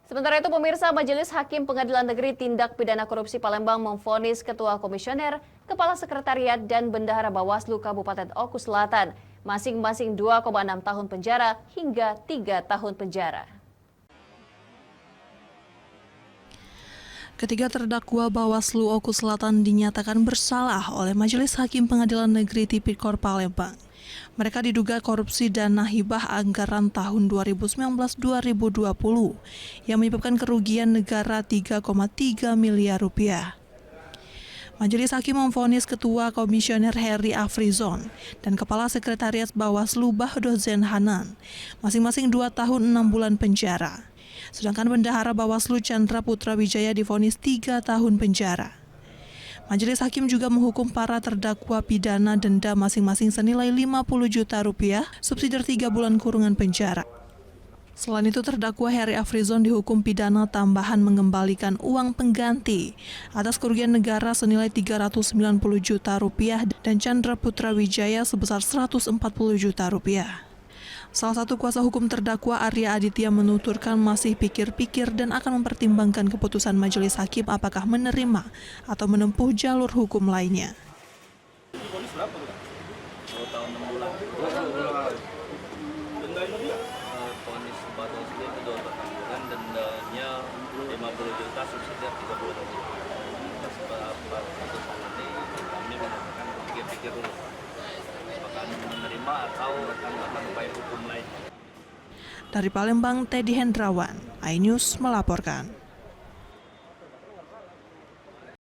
Sementara itu, pemirsa, Majelis Hakim Pengadilan Negeri Tindak Pidana Korupsi Palembang memvonis Ketua Komisioner, Kepala Sekretariat, dan Bendahara Bawaslu Kabupaten Oku Selatan masing-masing 2,6 tahun penjara hingga 3 tahun penjara. Ketiga terdakwa Bawaslu Oku Selatan dinyatakan bersalah oleh Majelis Hakim Pengadilan Negeri Tipikor Palembang. Mereka diduga korupsi dana hibah anggaran tahun 2019-2020 yang menyebabkan kerugian negara 3,3 miliar rupiah. Majelis Hakim memvonis Ketua Komisioner Heri Afrizon dan Kepala Sekretariat Bawaslu Bahdo Zenhanan masing-masing 2 tahun 6 bulan penjara. Sedangkan Bendahara Bawaslu Chandra Putra Wijaya divonis 3 tahun penjara. Majelis Hakim juga menghukum para terdakwa pidana denda masing-masing senilai 50 juta rupiah, subsidi 3 bulan kurungan penjara. Selain itu, terdakwa Heri Afrizon dihukum pidana tambahan mengembalikan uang pengganti atas kerugian negara senilai 390 juta rupiah dan Chandra Putra Wijaya sebesar 140 juta rupiah. Salah satu kuasa hukum terdakwa Arya Aditya menuturkan masih pikir-pikir dan akan mempertimbangkan keputusan majelis hakim apakah menerima atau menempuh jalur hukum lainnya. Vonis berapa, Bu? 2 tahun 6 bulan. Dendanya dia? Vonis Bawaslu itu 2 tahun 6 bulan, dendanya 50 juta, subsidi 3 bulan. Atas beberapa putusan nanti kami mengatakan pikir-pikir dulu. Akan menerima atau akan melakukan upaya hukum lain. Dari Palembang, Teddy Hendrawan, iNews melaporkan.